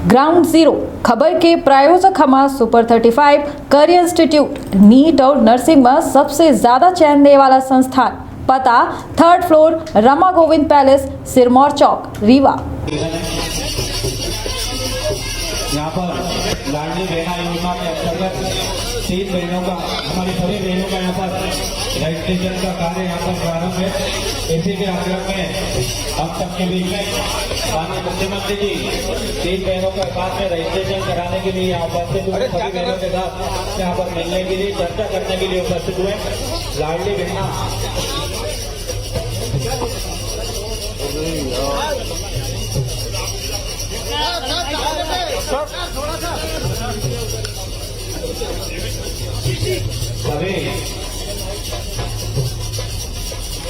Ground zero खबर के प्रायोजक हमारा सुपर 35 करियर इंस्टीट्यूट नीट और नर्सिंग में सबसे ज्यादा चयन देने वाला संस्थान। पता 3rd floor Rama Govind palace, Sirmaur Chowk, Rewa. यहाँ पर लाडली बहना योजना के अंतर्गत 3 बहनों का, हमारी सभी बहनों का यहाँ पर रजिस्ट्रेशन का कार्य यहाँ पर प्रारंभ है। इसी के आग्रह में हम सबके बीच में माननीय मुख्यमंत्री जी 3 बहनों का साथ में रजिस्ट्रेशन कराने के लिए यहाँ उपस्थित हुए। सभी बहनों के साथ यहाँ पर मिलने के लिए, चर्चा करने के लिए उपस्थित हुए। लाडली बहना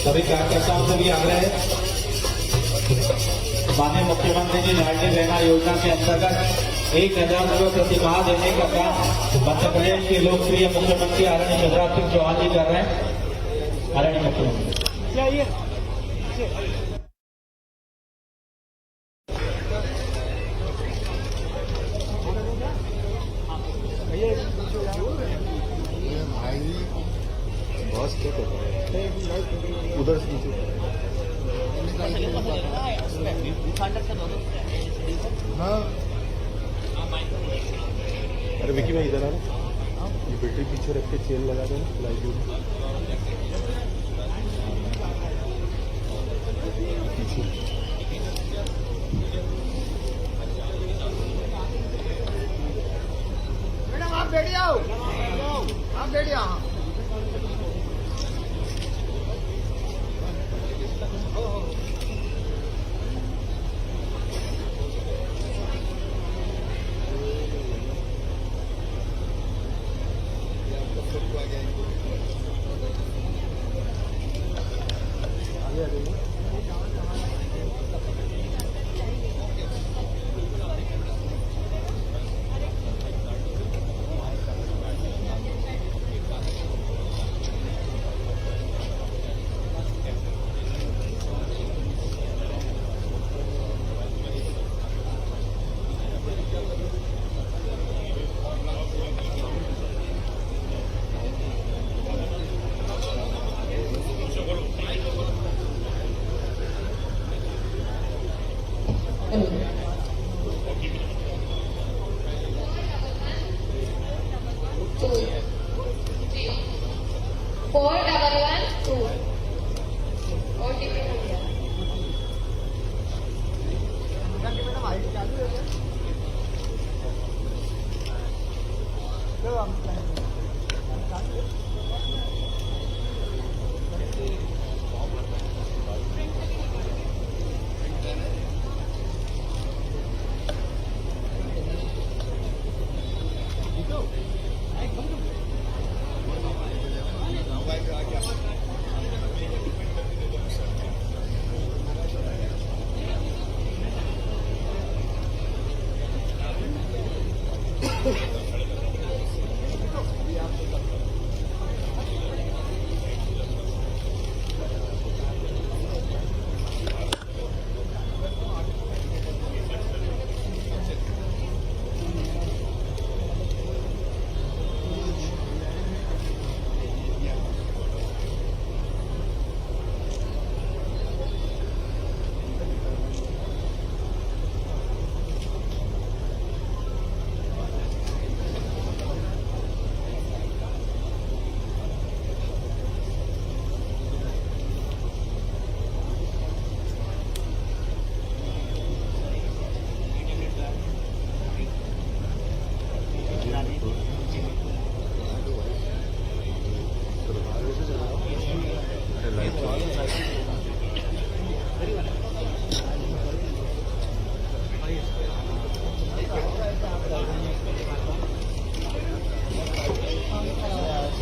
सभी कार्यकर्ताओं से भी आग्रह है, माननीय मुख्यमंत्री जी लाडली बहना योजना के अंतर्गत 1000 रुपये प्रति माह देने का काम मध्य प्रदेश के लोकप्रिय मुख्यमंत्री आदरणीय शिवराज सिंह चौहान जी कर रहे हैं। आदरणीय मुख्यमंत्री बॉस क्या कर रहे हैं उधर से नीचे। हाँ अरे विकी भाई इधर आ रहा, ये बैटरी पीछे रख के चेन लगा देना लाइट पीछे। मैडम आप बैठ जाओ, आप बैठ जाओ।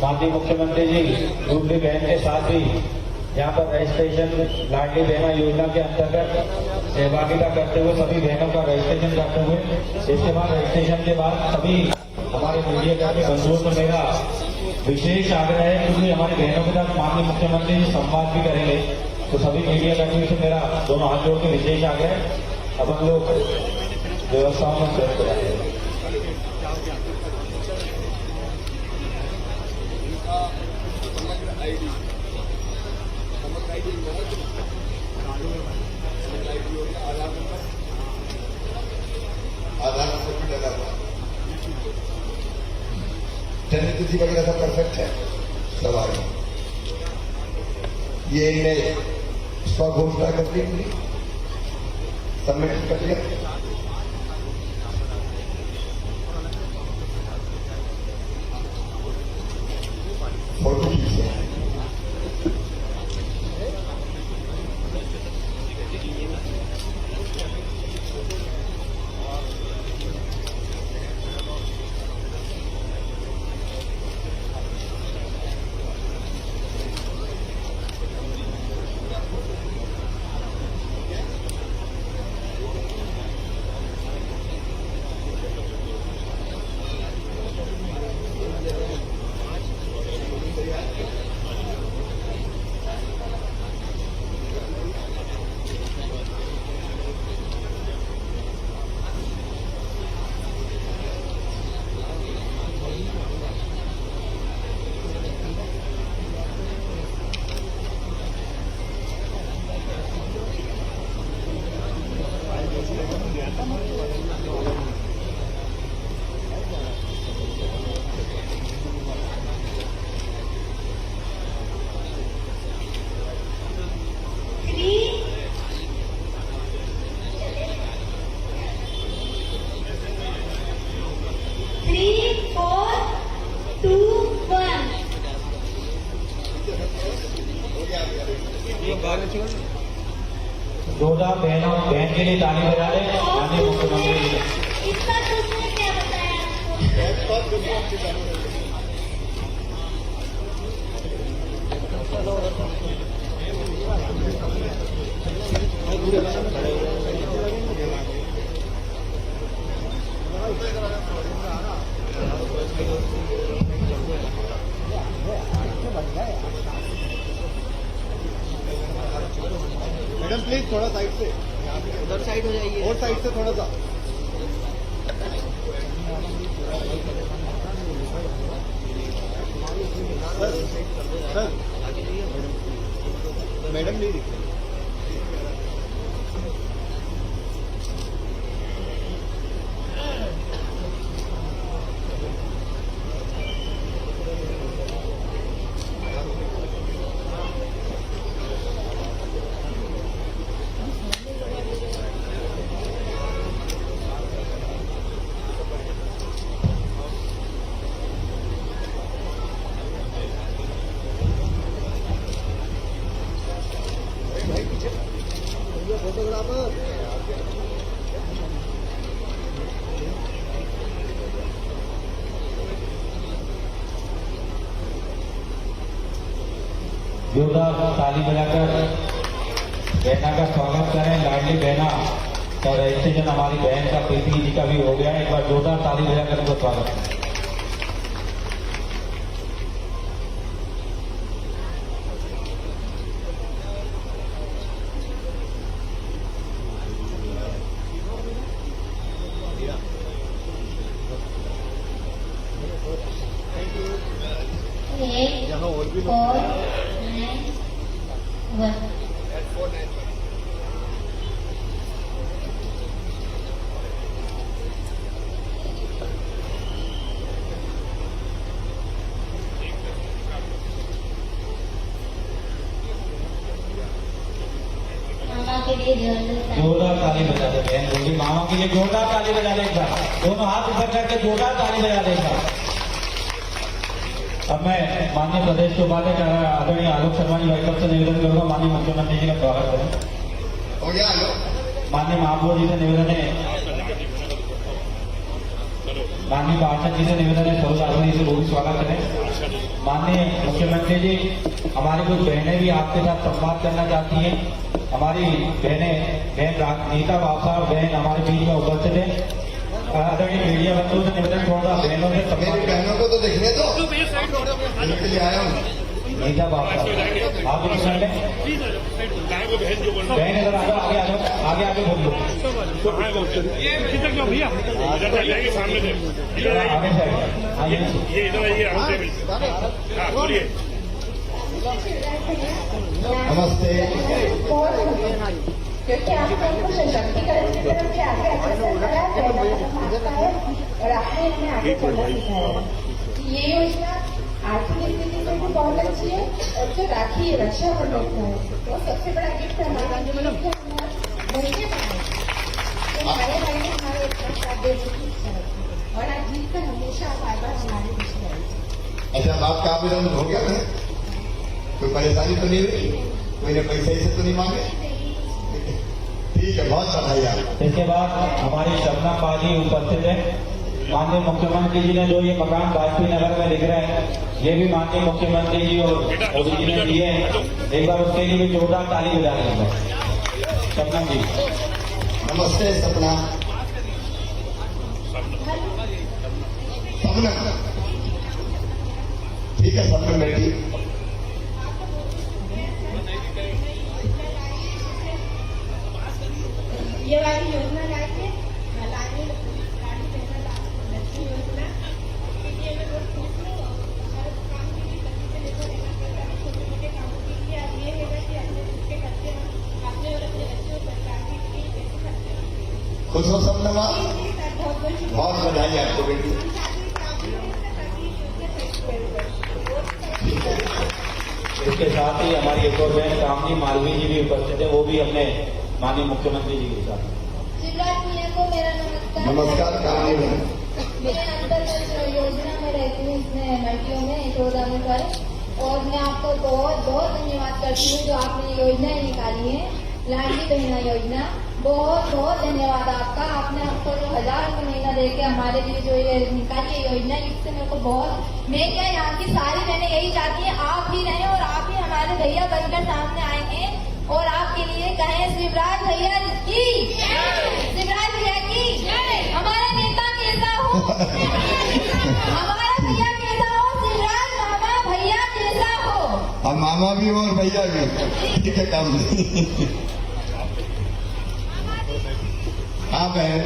माननीय मुख्यमंत्री जी दूसरी बहन के साथ भी यहाँ पर रजिस्ट्रेशन लाडली बहना योजना के अंतर्गत सहभागिता करते हुए सभी बहनों का रजिस्ट्रेशन करते हुए, इसके बाद रजिस्ट्रेशन के बाद सभी हमारे मीडिया कर्मी बंधुओं को मेरा विशेष आग्रह है, क्योंकि हमारी बहनों के साथ माननीय मुख्यमंत्री जी संवाद भी करेंगे, तो सभी मीडिया कर्मियों से मेरा दोनों हाथ जोड़ के विशेष आग्रह। अब हम लोग व्यवस्थाओं को स्वस्थ रखें। आधार नंबर भी लगा हुआ तिथि वगैरह सब परफेक्ट है सब आ गए। ये इनने स्वघोषणा कर दी पूरी सबमिट कर दिया। फोटो खींचे जोरदार बहन के लिए ताली बजा दें। माननीय मुख्यमंत्री जी इसका दूसरे क्या बताया मैडम प्लीज थोड़ा साइड से, उधर साइड हो जाइए। और साइड से थोड़ा सा। सर मैडम नहीं दिख रही। फोटोग्राफर जोरदार ताली बजाकर बहना का स्वागत करें। लाडली बहना का रजिस्ट्रेशन हमारी बहन का प्रीति जी का भी हो गया है। एक बार जोरदार ताली बजाकर उनका स्वागत करें। यहाँ और भी 4 9 1 मामा के लिए जोरदार ताली बजा दे। बहन बोली मामा के लिए जोरदार ताली बजा दे। एक बार दोनों हाथ ऊपर करके जोरदार ताली बजा दे। एक बार अब मैं माननीय प्रदेश के उपाध्यक्ष आदरणीय आलोक शर्मा जी भाई से निवेदन करूंगा माननीय मुख्यमंत्री जी का स्वागत करें। हो गया लो माननीय महापौर जी से निवेदन है, माननीय पार्षद जी से निवेदन है, सौदासनी जी से वो भी स्वागत करें। माननीय मुख्यमंत्री जी, हमारी कुछ बहनें भी आपके साथ संवाद करना चाहती हैं। हमारी बहन नीता वापसा और बहन हमारे बीच में उपस्थित है। आदरणीय मीडिया बंधुओं से निवेदन, थोड़ा बहनों से मेरी संवाद बहनों को तो देखने दो, इनके लिए आया हूँ। मीठा बाप का आप भी सुन लें। बहन इधर आ जाओ, आगे आ जाओ, आगे आगे बोल लो, आगे से आइए। बोलिए। नमस्ते। क्योंकि आपको हमको सशक्तिकरण की तरफ से आगे अग्रसर करा है और आपने हमें आगे चलना सिखाया। ये योजना आर्थिक स्थिति से भी बहुत अच्छी है और जो राखी रक्षाबंधन का है वो सबसे बड़ा गिफ्ट हमारा जो बहने हमारे भाई ने हमारे इतना साथ देने की इच्छा रखी और आज जीत कर हमेशा बार बार हमारे पीछे आएगी। अच्छा, बाप का आवेदन हो गया था? कोई परेशानी तो नहीं हुई? कोई ने पैसे से तो नहीं मांगे? ठीक है, बहुत बधाई आपको। इसके बाद हमारी शबनम बाजी उपस्थित है। माननीय मुख्यमंत्री जी ने जो ये मकान वाजपेयी नगर में दिख रहे हैं, ये भी माननीय मुख्यमंत्री जी और मोदी जी ने दिए हैं। एक बार उसके लिए भी जोरदार ताली बजा देंगे शबनम जी। नमस्ते सपना। सपना ठीक है, सपना बेटी। ये वाली योजना लाएंगे लाने लक्ष्मी योजना के लिए मैं रोज पूछ लूँ हर काम के लिए लक्ष्मी से लेकर रहना पड़ता है। छोटे मोटे कामों के लिए अब ये है कि अपने खुद के खर्चे हम अपने और अपने बच्चों सरकार के लिए कैसे खर्चे हम। खुश हो सपना माँ? बहुत बहुत बधाई आपको बेटी। इसके साथ ही हमारी एक और बहन कामनी मालवी जी भी उपस्थित है, वो भी अपने माननीय मुख्यमंत्री जी के साथ। शिवराज मियाँ को मेरा नमस्कार। नमस्कार कामनी बहन। मैं अंतर्गत योजना में रहती हूँ, इसमें एमआईटीओ में यशोदा में पर, और मैं आपको बहुत बहुत धन्यवाद करती हूँ जो आपने ये योजना निकाली है, लाडली बहना योजना। बहुत बहुत धन्यवाद आपका। आपने हमको जो 1000 रुपये महीना दे के हमारे लिए जो ये निकाली है योजना, इससे मेरे को बहुत, मैं क्या यहाँ की सारी बहनें यही चाहती है आप भी रहें और आप ही हमारे भैया बनकर सामने आएंगे और आपके लिए कहें शिवराज भैया की, शिवराज भैया की, हमारा नेता कैसा हो, हमारा भैया कैसा हो, शिवराज मामा भैया कैसा हो। हम मामा भी हो और भैया भी। ठीक है काम नहीं। हाँ बहन,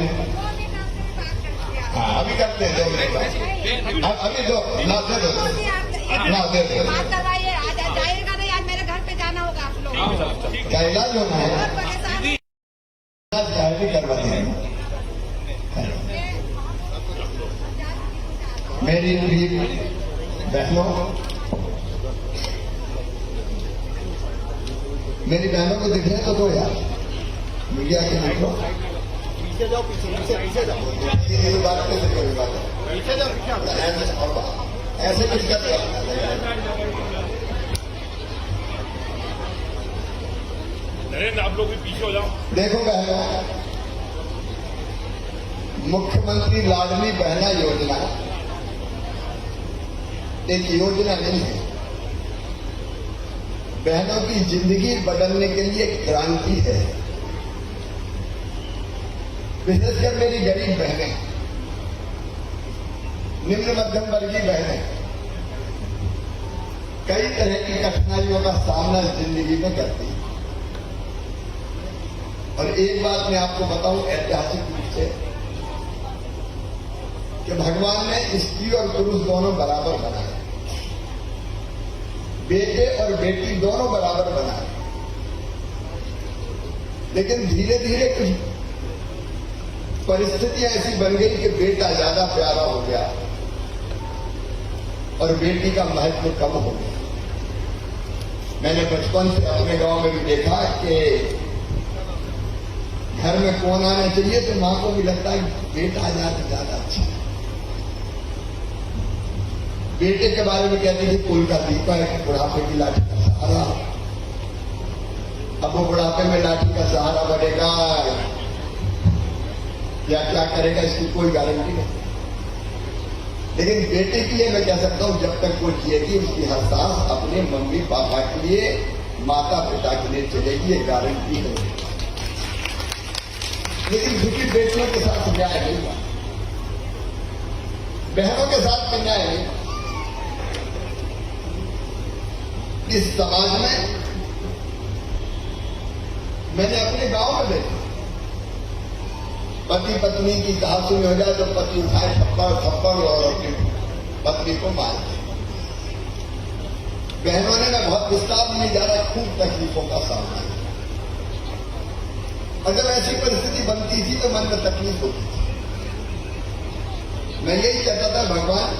हाँ अभी करते हैं, 2 मिनट बाद। अभी दो ना दे दो, ना दे दो। बात करवाइए, आज जाइएगा नहीं, आज मेरे घर पे जाना होगा आप लोग। क्या इलाज होना है? इलाज भी करवाते हैं। मेरी भी बहनों, मेरी बहनों को दिख रहे तो दो यार, मीडिया के देखो। पीछे जाओ, पीछे जाओ। ये बात कैसे कोई बात है? पीछे जाओ, ऐसे कुछ कर नरेंद्र, आप लोग भी पीछे हो जाओ। देखो बहनों, मुख्यमंत्री लाडली बहना योजना एक योजना नहीं है, बहनों की जिंदगी बदलने के लिए एक क्रांति है। विशेषकर मेरी गरीब बहनें, निम्न मध्यम वर्गीय बहनें कई तरह की कठिनाइयों का सामना जिंदगी में करती हैं। और एक बात मैं आपको बताऊं ऐतिहासिक रूप से कि भगवान ने स्त्री और पुरुष दोनों बराबर बनाए, बेटे और बेटी दोनों बराबर बनाए, लेकिन धीरे धीरे कुछ परिस्थितियां ऐसी बन गई कि बेटा ज्यादा प्यारा हो गया और बेटी का महत्व कम हो गया। मैंने बचपन से अपने गांव में भी देखा कि घर में कौन आना चाहिए तो मां को भी लगता है बेटा आ जाए तो ज्यादा अच्छा है। बेटे के बारे में कहती थी कुल का दीपक, बुढ़ापे की लाठी का सहारा। अब वो बुढ़ापे में लाठी का सहारा बनेगा या क्या करेगा इसकी कोई गारंटी नहीं। लेकिन बेटे के लिए मैं कह सकता हूं जब तक वो जिएगी उसकी हर सांस अपने मम्मी पापा के लिए, माता पिता के लिए चलेगी, ये गारंटी है। लेकिन दुखी बेटियों के साथ न्याय नहीं हुआ, बहनों के साथ न्याय नहीं। इस समाज में मैंने अपने गांव में देखा, पति पत्नी की कहासुनी हो जाए तो पति उठाए थप्पड़ और अपनी पत्नी को मार दे। बहनों ने मैं बहुत विस्तार में नहीं जा रहा, खूब तकलीफों का सामना किया। और जब ऐसी परिस्थिति बनती थी तो मन में तकलीफ होती थी। मैं यही कहता था, भगवान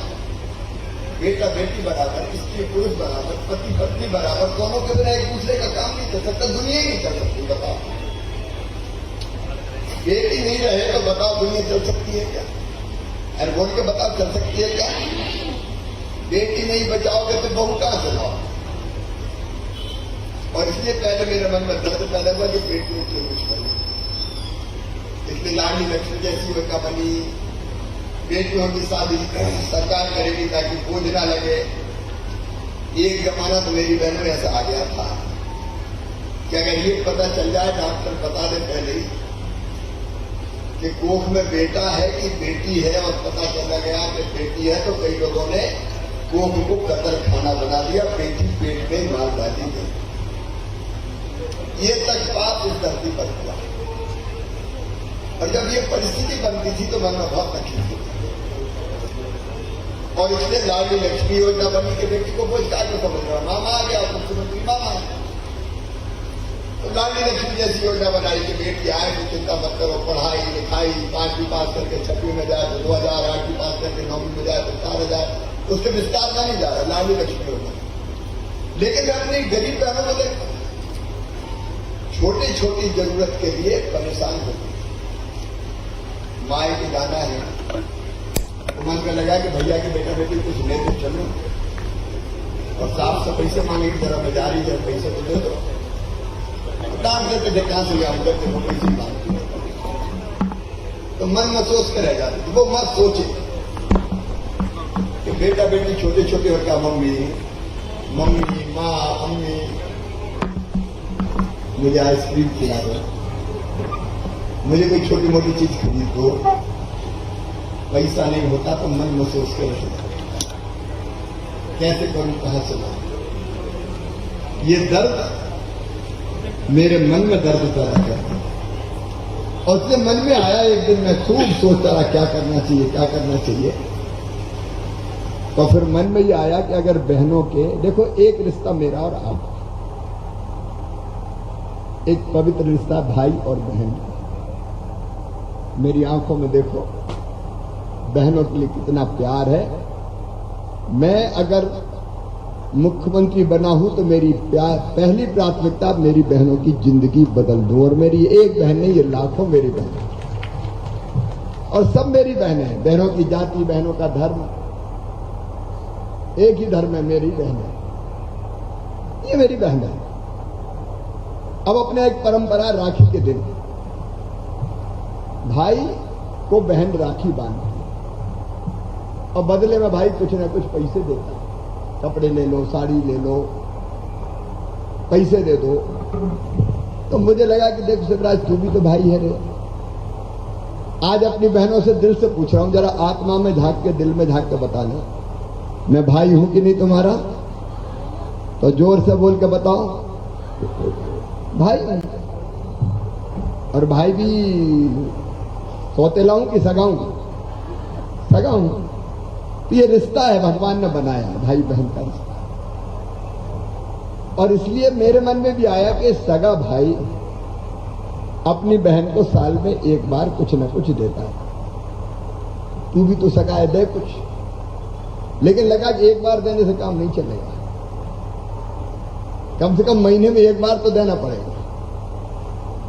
बेटा बेटी बराबर, स्त्री पुरुष बराबर, पति पत्नी बराबर, दोनों के बिना एक दूसरे का काम नहीं कर सकता, दुनिया ही नहीं कर सकती। बताओ, बेटी नहीं रहे तो बताओ दुनिया चल सकती है क्या? अरे बोल के बताओ, चल सकती है क्या? बेटी नहीं बचाओगे तो बहू कहां से लाओ? और इसलिए पहले मेरे मन में दर्द पैदा हुआ कि बेटियों की कुछ करूं। इसलिए लाडली लक्ष्मी जैसी योजना बनी, बेटियों की शादी सरकार करेगी ताकि बोझ ना लगे। एक जमाना तो मेरी बहनों में ऐसा आ गया था कि अगर ये पता चल जाए, डॉक्टर बता दे पहले ही कि कोख में बेटा है कि बेटी है, और पता चला गया कि बेटी है, तो कई लोगों ने कोख को कतर खाना बना दिया, बेटी पेट में मार डाली गई। ये तक बात इस धरती पर हुआ। और जब ये परिस्थिति बनती थी तो मन में बहुत तकलीफ होती। और इसलिए लाडली लक्ष्मी योजना बनी कि बेटी को बोझ क्या को समझ रहा, मामा आ गया, मुख्यमंत्री मामा। तो लाडली लक्ष्मी जैसी योजना बनाई कि बेटी आए तो चिंता मत करो, पढ़ाई लिखाई, 5वीं पास करके 6वीं में जाए तो 2000, 8वीं पास करके 9वीं में जाए तो 4000, उसके विस्तार का नहीं जा रहा लाडली लक्ष्मी योजना। लेकिन मैं अपनी गरीब बहनों को देखता, छोटी छोटी जरूरत के लिए परेशान होती। माए की गाना है, तो मन में लगा कि भैया के बेटा बेटी कुछ ले तो चलो, और साफ सफाई से मांगे की तरह बाजारी है, पैसे तो दे दो, दाम देते थे कहां से हम करते वो पैसे मांगते। तो मन में सोच कर रह जाती थी। वो मत सोचे कि बेटा बेटी छोटे छोटे हो क्या, मम्मी मम्मी माँ अम्मी मुझे आइसक्रीम खिला दो, मुझे कोई छोटी मोटी चीज खरीद दो। पैसा नहीं होता तो मन में सोच कर कैसे करूं, कहां से लाऊं। ये दर्द मेरे मन में दर्द पैदा करता। और इसलिए मन में आया, एक दिन मैं खूब सोचता रहा क्या करना चाहिए, क्या करना चाहिए। तो फिर मन में ये आया कि अगर बहनों के, देखो एक रिश्ता मेरा और आप, एक पवित्र रिश्ता भाई और बहन। मेरी आंखों में देखो बहनों के लिए कितना प्यार है। मैं अगर मुख्यमंत्री बना हूं तो मेरी पहली प्राथमिकता मेरी बहनों की जिंदगी बदल दूं। और मेरी एक बहन नहीं, ये लाखों मेरी बहन, और सब मेरी बहनें हैं। बहनों की जाति, बहनों का धर्म, एक ही धर्म है, मेरी बहन है, ये मेरी बहन है। अब अपने एक परंपरा, राखी के दिन भाई को बहन राखी बांधती है, और बदले में भाई कुछ ना कुछ पैसे देता है। कपड़े ले लो, साड़ी ले लो, पैसे दे दो। तो मुझे लगा कि देख शिवराज, तू भी तो भाई है रे। आज अपनी बहनों से दिल से पूछ रहा हूं, जरा आत्मा में झांक के, दिल में झांक के बताना, मैं भाई हूं कि नहीं तुम्हारा? तो जोर से बोल के बताओ, भाई। और भाई भी सौतेला हूं कि सगा हूं? सगा हूं। तो ये रिश्ता है, भगवान ने बनाया भाई बहन का रिश्ता। और इसलिए मेरे मन में भी आया कि सगा भाई अपनी बहन को साल में एक बार कुछ न कुछ देता है। तू भी तो सगा है, दे कुछ। लेकिन लगा कि एक बार देने से काम नहीं चलेगा, कम से कम महीने में एक बार तो देना पड़ेगा।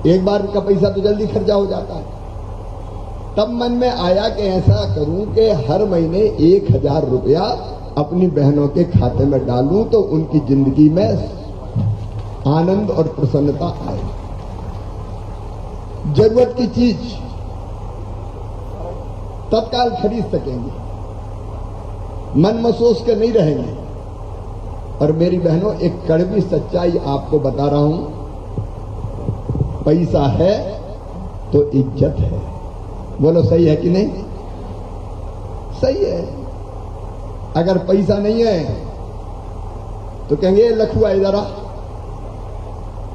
एक बार का पैसा तो जल्दी खर्चा हो जाता है। तब मन में आया कि ऐसा करूं कि हर महीने 1000 रुपया अपनी बहनों के खाते में डालूं तो उनकी जिंदगी में आनंद और प्रसन्नता आए। जरूरत की चीज तत्काल खरीद सकेंगे, मन में सोच के नहीं रहेंगे। और मेरी बहनों, एक कड़वी सच्चाई आपको बता रहा हूं, पैसा है तो इज्जत है। बोलो सही है कि नहीं? सही है। अगर पैसा नहीं है तो कहेंगे ये लखुआ इधर आ,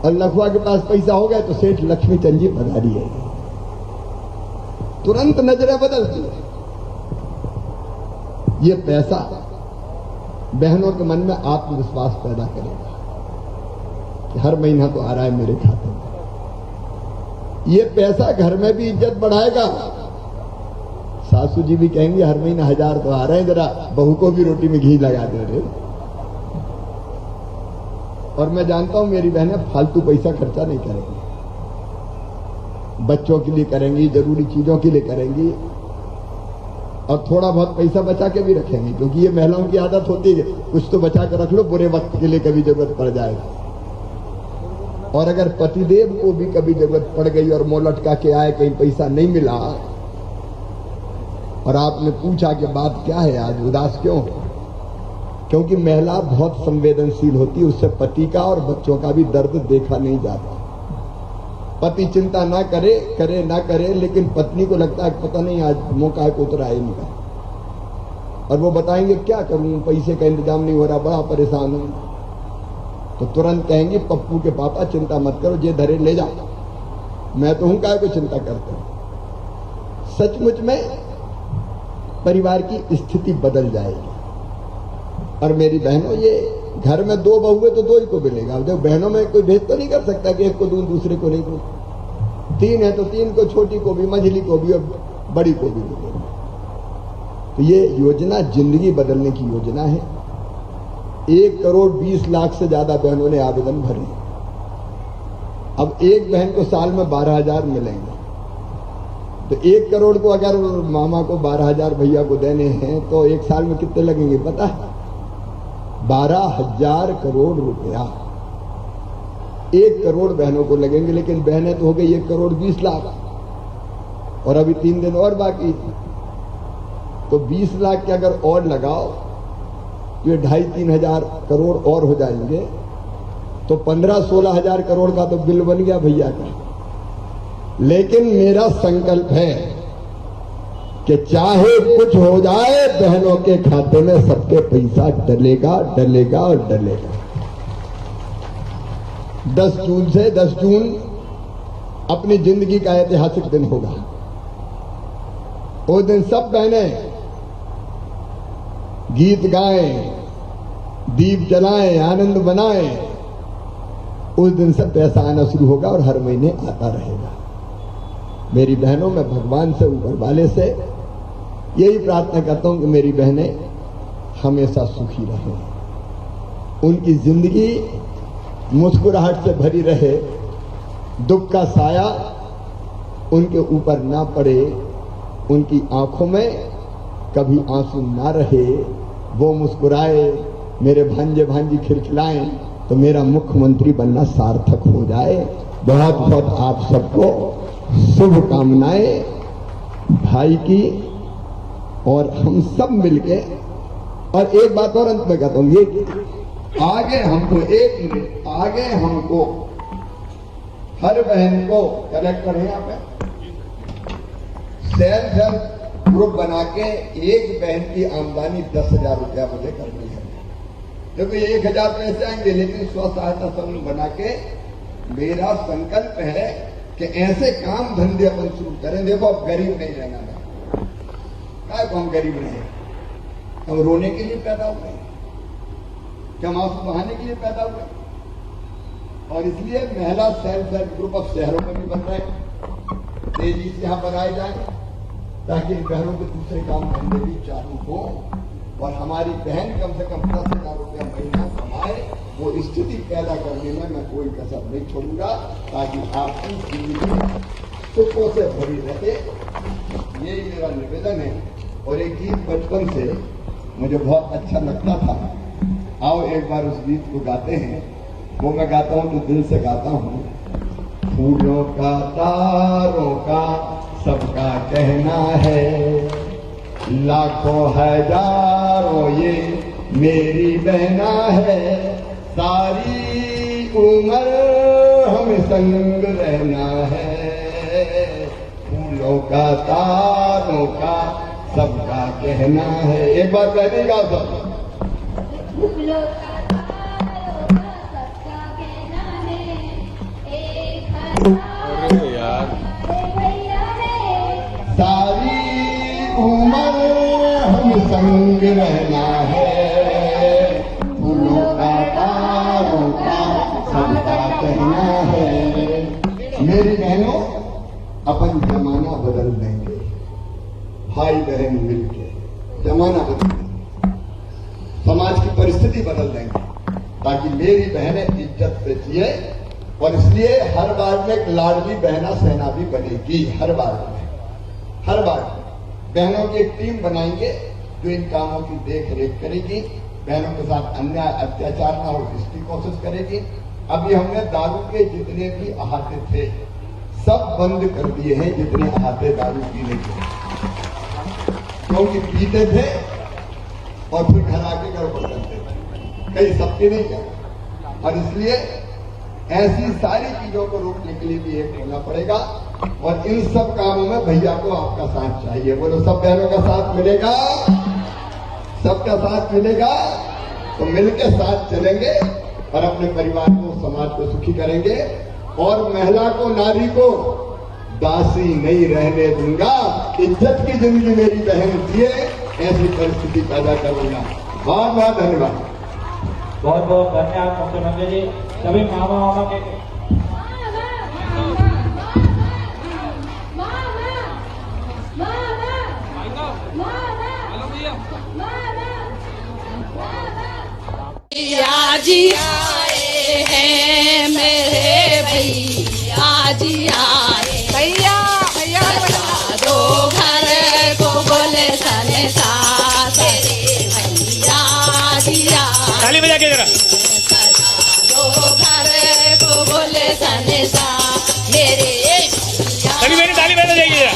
और लखुआ के पास पैसा हो गया तो सेठ लक्ष्मी चंद जी पधारी है, तुरंत नजरें बदलती है। ये पैसा बहनों के मन में आत्मविश्वास पैदा करेगा कि हर महीना तो आ रहा है मेरे खाते में। ये पैसा घर में भी इज्जत बढ़ाएगा। सासू जी भी कहेंगे हर महीना 1000 तो आ रहे हैं, जरा बहू को भी रोटी में घी लगा दे रहे। और मैं जानता हूं मेरी बहनें फालतू पैसा खर्चा नहीं करेंगी, बच्चों के लिए करेंगी, जरूरी चीजों के लिए करेंगी, और थोड़ा बहुत पैसा बचा के भी रखेंगे, क्योंकि ये महिलाओं की आदत होती है कुछ तो बचा के रख लो, बुरे वक्त के लिए कभी जरूरत पड़ जाए। और अगर पतिदेव को भी कभी जरूरत पड़ गई और मुंह लटका के आए, कहीं पैसा नहीं मिला, और आपने पूछा कि बात क्या है, आज उदास क्यों? क्योंकि महिला बहुत संवेदनशील होती है, उससे पति का और बच्चों का भी दर्द देखा नहीं जाता। पति चिंता ना करे, करे ना करे, लेकिन पत्नी को लगता है पता नहीं आज मौका को उतरा है इनका, और वो बताएंगे क्या करूं, पैसे का इंतजाम नहीं हो रहा, बड़ा परेशान हूं। तो तुरंत कहेंगे पप्पू के पापा चिंता मत करो, जे धरे ले जाओ, मैं तो हूं, काय को चिंता करते हो। सचमुच में परिवार की स्थिति बदल जाएगी। और मेरी बहनों, ये घर में 2 बहुएं तो 2 ही को मिलेगा। जब बहनों में कोई भेद तो नहीं कर सकता कि एक को दूं दूसरे को नहीं दूं। 3 है तो 3 को, छोटी को भी, मझली को भी और बड़ी को भी मिलेगा। तो ये योजना जिंदगी बदलने की योजना है। 1 करोड़ 20 लाख से ज्यादा बहनों ने आवेदन भरे। अब एक बहन को साल में 12,000 मिलेंगे, तो 1 करोड़ को अगर मामा को 12,000 भैया को देने हैं तो 1 साल में कितने लगेंगे पता है? 12,000 करोड़ रुपया 1 करोड़ बहनों को लगेंगे। लेकिन बहनें तो हो गई 1 करोड़ 20 लाख, और अभी 3 दिन और बाकी, तो 20 लाख के अगर और लगाओ तो ये 2,500-3 हजार करोड़ और हो जाएंगे, तो 15-16 हजार करोड़ का तो बिल बन गया भैया का। लेकिन मेरा संकल्प है कि चाहे कुछ हो जाए, बहनों के खाते में सबके पैसा डलेगा, डलेगा और डलेगा। 10 जून से 10 जून अपनी जिंदगी का ऐतिहासिक दिन होगा। उस दिन सब बहनें गीत गाएं, दीप जलाएं, आनंद बनाएं। उस दिन से पैसा आना शुरू होगा और हर महीने आता रहेगा। मेरी बहनों, मैं भगवान से, ऊपर वाले से यही प्रार्थना करता हूं कि मेरी बहनें हमेशा सुखी रहें, उनकी जिंदगी मुस्कुराहट से भरी रहे, दुख का साया उनके ऊपर ना पड़े, उनकी आंखों में कभी आंसू ना रहे, वो मुस्कुराए, मेरे भांजे भांजी खिलखिलाएं, तो मेरा मुख्यमंत्री बनना सार्थक हो जाए। बहुत बहुत आप सबको शुभकामनाएं भाई की, और हम सब मिलके। और एक बात और अंत में कहता हूं, ये आगे हमको 1 मिनट आगे हमको हर बहन को कलेक्टर है यहाँ पे सेल्फ हेल्प ग्रुप बना के एक बहन की आमदनी 10,000 रुपया मुझे करनी है। देखो ये 1,000 पैसे आएंगे, लेकिन स्व सहायता समूह बना के मेरा संकल्प है कि ऐसे काम धंधे अपन शुरू करें। देखो अब गरीब नहीं रहना है, क्या हम गरीब नहीं, हम रोने के लिए पैदा हुए, क्या हम आंसू बहाने के लिए पैदा हुए। और इसलिए महिला सेल्फ हेल्प ग्रुप अब शहरों में भी बन रहे हैं, तेजी से यहाँ बनाए जाए, ताकि इन बहनों के दूसरे काम धंधे भी चालू हो और हमारी बहन कम से कम 10,000 रुपया महीना कमाए। वो स्थिति पैदा करने में मैं कोई कसर नहीं छोड़ूंगा, ताकि आपकी जिंदगी सुखों से भरी रहे। यही मेरा निवेदन है। और एक गीत बचपन से मुझे बहुत अच्छा लगता था, आओ एक बार उस गीत को गाते हैं। वो मैं गाता हूँ तो दिल से गाता हूँ। फूलों का तारों का सबका कहना है, लाखों हजारों ये मेरी बहना है, सारी उम्र हम संग रहना है। फूलों का तारों का सबका कहना है। एक बार पहले गाओ सब। फूलों का उम्र हम संग रहना है, फूलों का तारों का सबका कहना है। मेरी बहनों, अपन जमाना बदल देंगे, भाई बहन मिलके जमाना बदल देंगे, समाज की परिस्थिति बदल देंगे, ताकि मेरी बहनें इज्जत से जिए। और इसलिए हर बार में एक लाडली बहना सेना भी बनेगी। हर बार बहनों की एक टीम बनाएंगे जो इन कामों की देख रेख करेगी, बहनों के साथ अन्याय अत्याचार ना हो इसकी कोशिश करेगी। अभी हमने दारू के जितने भी अहाते थे सब बंद कर दिए हैं, जितने अहाते दारू पीने के, क्योंकि पीते थे और फिर घर आके गड़बड़ करते थे, कहीं सबके नहीं जाए। और इसलिए ऐसी सारी चीजों को रोकने के लिए भी एक होना पड़ेगा। और इन सब कामों में भैया को आपका साथ चाहिए। बोलो, सब बहनों का साथ मिलेगा, सबका साथ मिलेगा तो मिलकर साथ चलेंगे और अपने परिवार को, समाज को सुखी करेंगे। और महिला को, नारी को दासी नहीं रहने दूंगा, इज्जत की जिंदगी मेरी बहन जिए, ऐसी परिस्थिति पैदा करूंगा। बहुत बहुत धन्यवाद। बहुत बहुत धन्यवाद मुख्यमंत्री जी। सभी मामा मामा के जी आए हैं मेरे भैया जी आए, भैया भैया दो घर को बोले सने साथ, भैया जी आए, ताली बजा के जरा। दो घर को बोले सने साथ, मेरे सभी मेरी ताली बजा जाएगी जरा।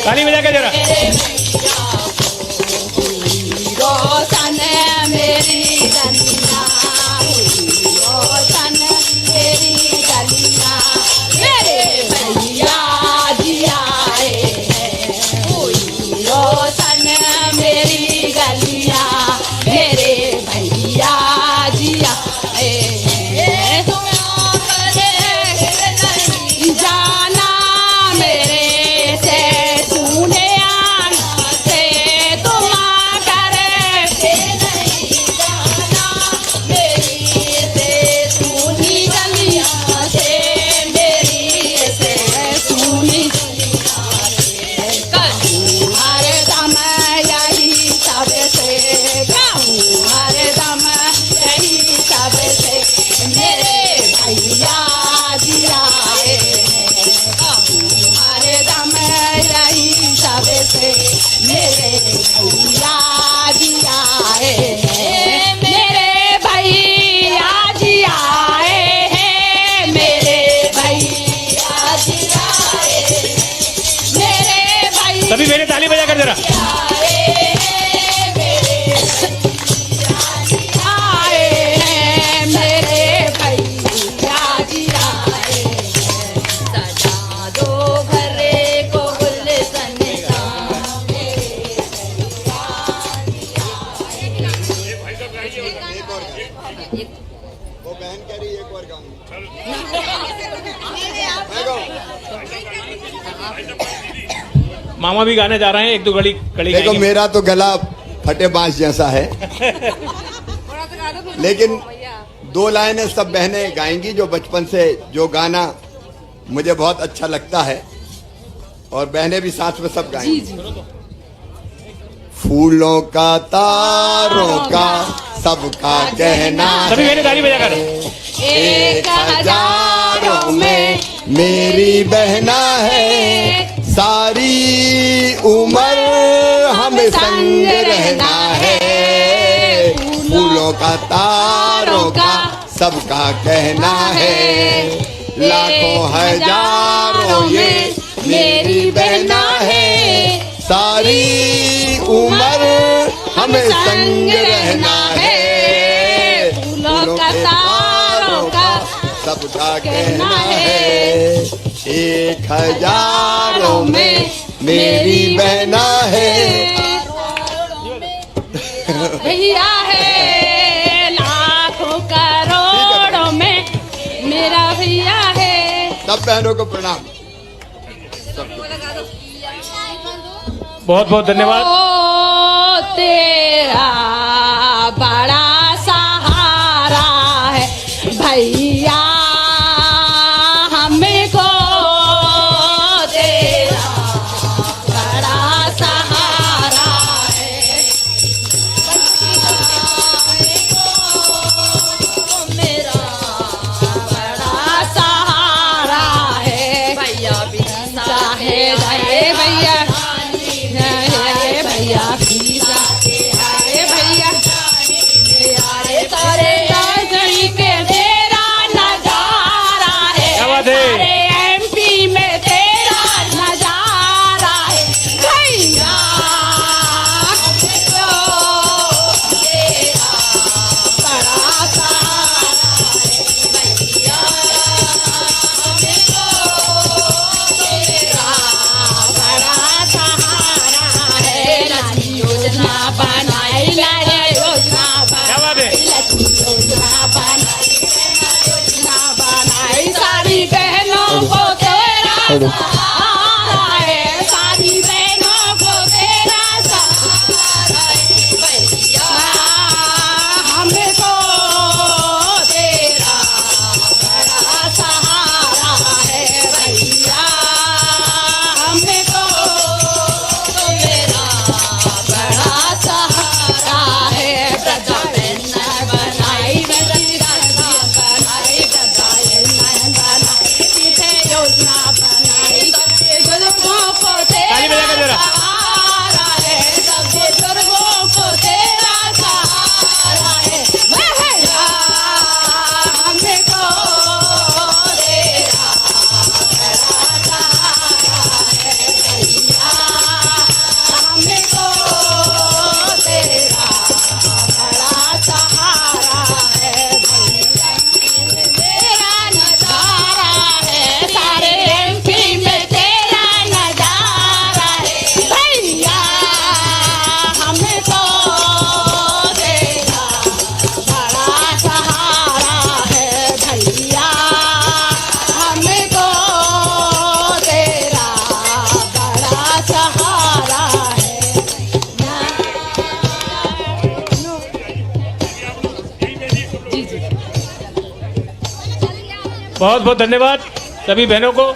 ताली बजा के जरा। रोशन मेरी गलिया, रोशन मेरी गलिया, मेरे भैया जी आए हैं, रोशन मेरी गलिया, मेरे भैया जी आए हैं। जाना मेरे से सुने आना से तुम करे नहीं जाना, मेरी से सुनी गलिया से, मेरी से सुनी कहूँ हर दम यही सबसे, कहूँ हर दम यही सबसे, मेरे भैया जी आए हैं, कहूँ हर दम यही सबसे, मेरे भैया जी आए हैं, मेरे भैया जी आए हैं, मेरे भैया जी आए हैं, मेरे भैया सभी मेरी ताली बजा कर जरा। वो बहन कह रही एक और गाऊं। मामा भी गाने जा रहे हैं, एक दो कड़ी देखो मेरा तो गला फटे बांस जैसा है। लेकिन 2 लाइनें सब बहनें गाएंगी जो बचपन से जो गाना मुझे बहुत अच्छा लगता है, और बहनें भी साथ में सब गाएंगी। फूलों का तारों का सबका कहना सभी बहनें ताली बजा कर 1000 में मेरी बहना है, सारी उम्र हमें संग रहना है। फूलों का तारों का सबका कहना है, लाखों हजारों ये मेरी बहना है, सारी उम्र हमें संग रहना है। फूलों का तारों का सबका कहना है, 1000 में मेरी बहना है। भैया है लाखों करोड़ों में मेरा भैया है। सब बहनों को प्रणाम। बहुत बहुत धन्यवाद। ओ तेरा बड़ा सहारा है भैया हमको, तेरा बड़ा सहारा है मेरा बड़ा सहारा है भैया चाहे रहे भैया भैया भैया तारे दासरी के तेरा नजारा है, तारे एमपी में तेरा नजारा है भैया तेरा बड़ा सहारा है भैया तेरा बड़ा सहारा है। योजना बनाई लाए योजना बनाई सारी बहनों को तेरा सहारा है, सारी बहनों को तेरा सहारा है भैया हमको तेरा बड़ा सहारा है भैया हमको तेरा बड़ा सहारा है। प्रजा बनाई योजना बनाई बुजुर्गों को तेरा सहारा है, सब बुजुर्गों को तेरा सहारा है भैया हमको तेरा बड़ा सहारा है भैया हमको तेरा बड़ा सहारा है भैया तेरा नजारा है, सारे एमपी में तेरा नजारा है भैया हमको तेरा बड़ा सहारा है भैया हमको तेरा बड़ा सहारा है। बहुत बहुत धन्यवाद सभी बहनों को।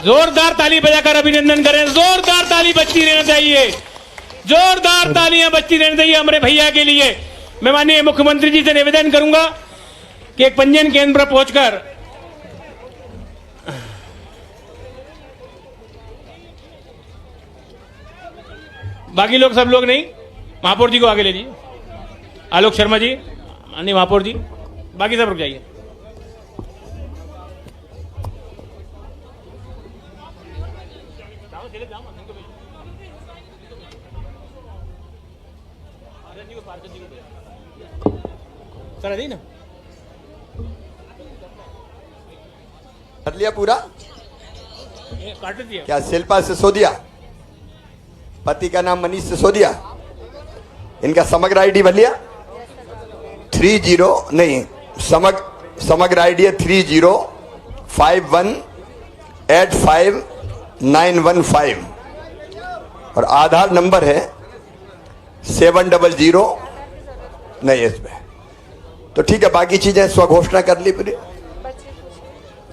जोरदार ताली बजाकर अभिनंदन करें। जोरदार ताली बजती रहना चाहिए, जोरदार तालियां बजती रहनी चाहिए हमारे भैया के लिए। मैं माननीय मुख्यमंत्री जी से निवेदन करूंगा कि एक पंजीयन केंद्र पर पहुंचकर बाकी लोग सब लोग नहीं, महापौर जी को आगे ले लीजिए, आलोक शर्मा जी, माननीय महापौर जी, बाकी सब रुक जाइए। सर दी ना कर लिया पूरा। काट दिया क्या शिल्पा सिसोदिया, पति का नाम मनीष सिसोदिया, इनका समग्र आईडी भर लिया 30 नहीं, समग्र आईडी है 3051859115 और आधार नंबर है 700 नहीं इसमें तो ठीक है, बाकी चीजें स्वघोषणा कर ली पूरी।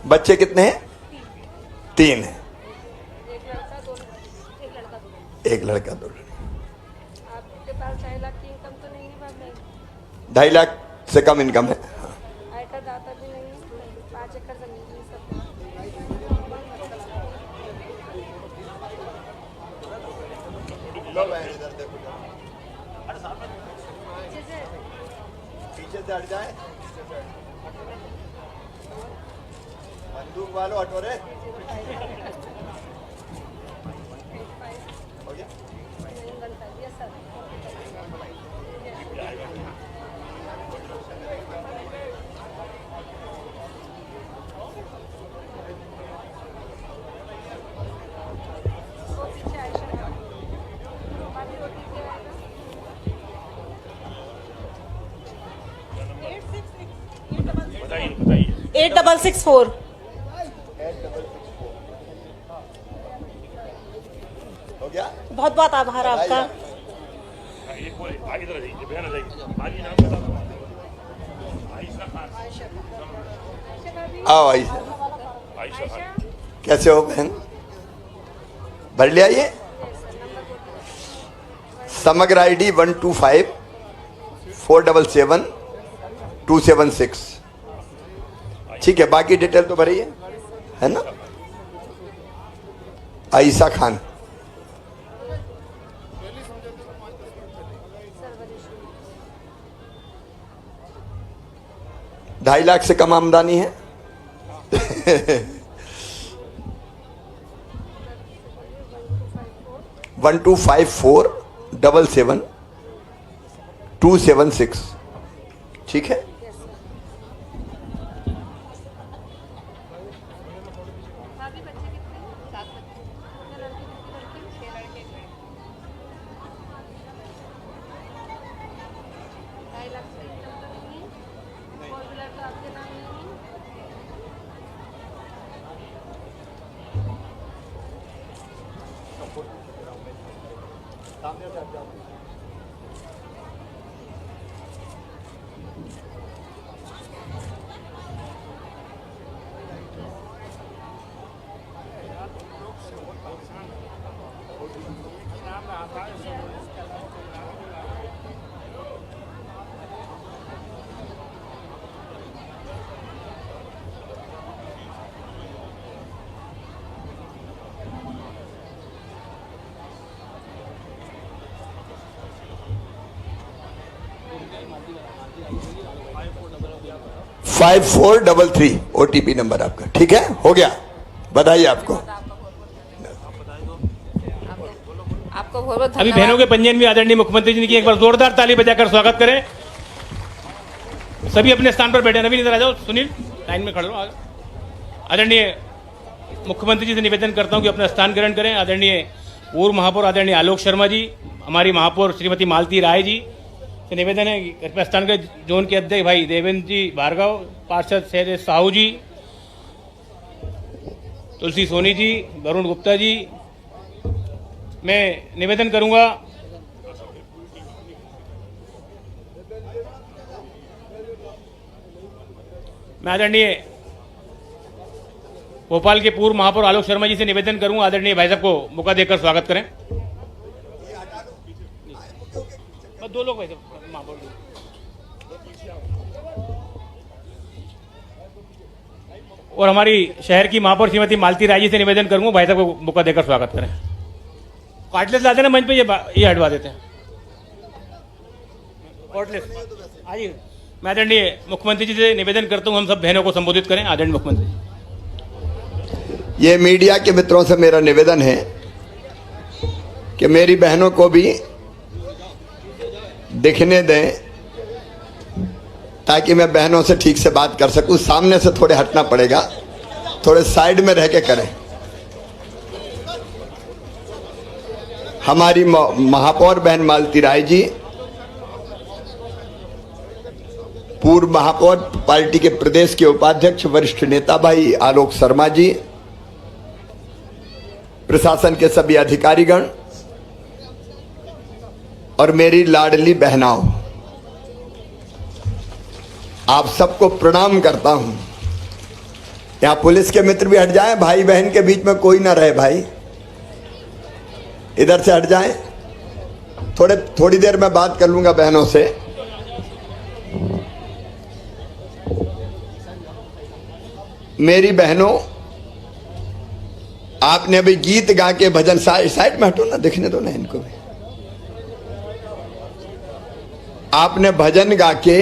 बच्चे कितने हैं? 3 हैं। एक लड़का 2 लड़की। आपके पास 2.5 लाख की इनकम तो नहीं है बाप? 2.5 लाख से कम इनकम है। आयकर दाता भी नहीं है? 5 एकड़ जमीन है सब। पीछे से हट जाए, बंदूक वालों हटो रे। हो गया? Yes sir. वो पीछे आयशा है। बाकी रोटी पे आएगा। 8664। हो गया? बहुत बहुत आभार आपका। आओ आइए। कैसे हो बहन? भर लिया ये? समग्र ID 125477276। ठीक है, बाकी डिटेल तो भरी है ना? आयशा खान। ढाई लाख से कम आमदनी है? 125477276। ठीक है। बाकी बच्चे कितने हैं? 7 बच्चे। कितने लड़के कितनी लड़की? 6 लड़के। 2.5 लाख से इनकम तो नहीं है? 4 व्हीलर तो आपके नाम नहीं है? फाइव 5433 OTP नंबर आपका। ठीक है, हो गया। बधाई आपको। आपको बहुत अभी बहनों के पंजीयन में आदरणीय मुख्यमंत्री जी ने की, एक बार जोरदार ताली बजाकर स्वागत करें। सभी अपने स्थान पर बैठे। नवीन इधर आ जाओ, सुनील लाइन में खड़े हो। आदरणीय मुख्यमंत्री जी से निवेदन करता हूं कि अपना स्थान ग्रहण करें। आदरणीय पूर्व महापौर आदरणीय आलोक शर्मा जी, हमारी महापौर श्रीमती मालती राय जी से निवेदन है कि कृपया स्थान के जोन के अध्यक्ष भाई देवेंद्र जी भार्गव, पार्षद शैलेश साहू जी, तुलसी सोनी जी, वरुण गुप्ता जी, मैं निवेदन करूंगा मैं आदरणीय भोपाल के पूर्व महापौर आलोक शर्मा जी से निवेदन करूंगा आदरणीय भाई साहब को मौका देकर स्वागत करें। बस 2 लोग भाई साहब महापौर। और हमारी शहर की महापौर श्रीमती मालती राय जी से निवेदन करूंगा भाई साहब को मौका देकर स्वागत करें। कार्डलेस लाते ना मंच पे, ये हटवा देते हैं कार्डलेस। आइए, मैं आदरणीय मुख्यमंत्री जी से निवेदन करता हूं हम सब बहनों को संबोधित करें। आदरणीय मुख्यमंत्री, ये मीडिया के मित्रों से मेरा निवेदन है कि मेरी बहनों को भी दिखने दें ताकि मैं बहनों से ठीक से बात कर सकूं। सामने से थोड़े हटना पड़ेगा, थोड़े साइड में रह के करें। हमारी महापौर बहन मालती राय जी, पूर्व महापौर पार्टी के प्रदेश के उपाध्यक्ष वरिष्ठ नेता भाई आलोक शर्मा जी, प्रशासन के सभी अधिकारीगण और मेरी लाडली बहनाओं, आप सबको प्रणाम करता हूं। यहां पुलिस के मित्र भी हट जाएं, भाई बहन के बीच में कोई ना रहे, भाई इधर से हट जाएं। थोड़ी देर में बात कर लूंगा बहनों से। मेरी बहनों, आपने अभी गीत गा के भजन, साइड में हटो ना, दिखने दो ना इनको भी। आपने भजन गा के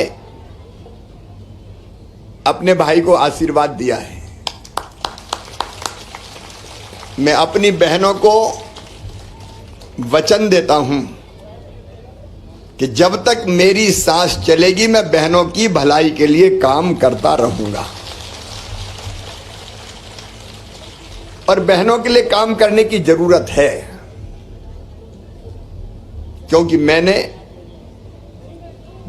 अपने भाई को आशीर्वाद दिया है। मैं अपनी बहनों को वचन देता हूं कि जब तक मेरी सांस चलेगी मैं बहनों की भलाई के लिए काम करता रहूंगा। और बहनों के लिए काम करने की जरूरत है, क्योंकि मैंने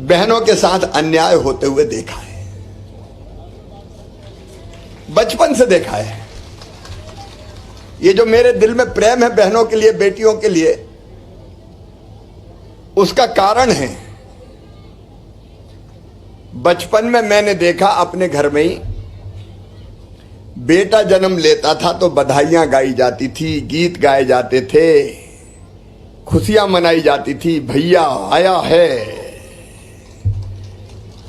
बहनों के साथ अन्याय होते हुए देखा है, बचपन से देखा है। ये जो मेरे दिल में प्रेम है बहनों के लिए, बेटियों के लिए, उसका कारण है बचपन में मैंने देखा अपने घर में ही बेटा जन्म लेता था तो बधाइयां गाई जाती थी, गीत गाए जाते थे, खुशियां मनाई जाती थी, भैया आया है।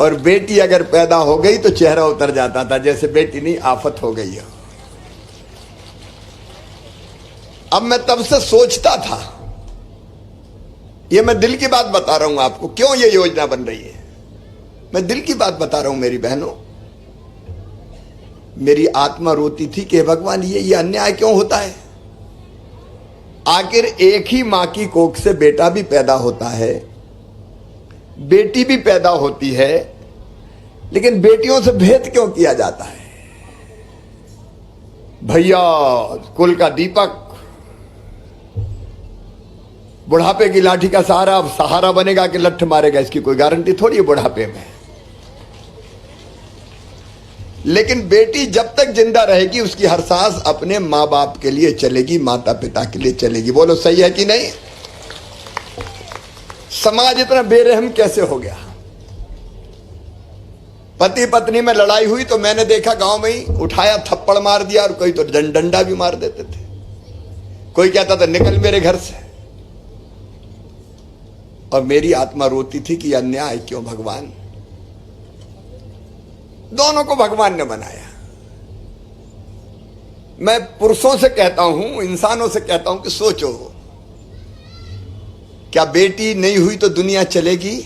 और बेटी अगर पैदा हो गई तो चेहरा उतर जाता था, जैसे बेटी नहीं आफत हो गई है। अब मैं तब से सोचता था, ये मैं दिल की बात बता रहा हूं आपको, क्यों ये योजना बन रही है, मैं दिल की बात बता रहा हूं मेरी बहनों। मेरी आत्मा रोती थी कि भगवान ये अन्याय क्यों होता है। आखिर एक ही मां की कोख से बेटा भी पैदा होता है, बेटी भी पैदा होती है, लेकिन बेटियों से भेद क्यों किया जाता है। भैया कुल का दीपक, बुढ़ापे की लाठी का सहारा, अब सहारा बनेगा कि लठ मारेगा, इसकी कोई गारंटी थोड़ी है बुढ़ापे में। लेकिन बेटी जब तक जिंदा रहेगी उसकी हर सांस अपने मां बाप के लिए चलेगी, माता पिता के लिए चलेगी। बोलो सही है कि नहीं। समाज इतना बेरहम कैसे हो गया। पति पत्नी में लड़ाई हुई तो मैंने देखा गांव में ही उठाया थप्पड़ मार दिया, और कोई तो डंडा भी मार देते थे। कोई कहता था निकल मेरे घर से। और मेरी आत्मा रोती थी कि अन्याय क्यों भगवान। दोनों को भगवान ने बनाया। मैं पुरुषों से कहता हूं, इंसानों से कहता हूं कि सोचो, क्या बेटी नहीं हुई तो दुनिया चलेगी?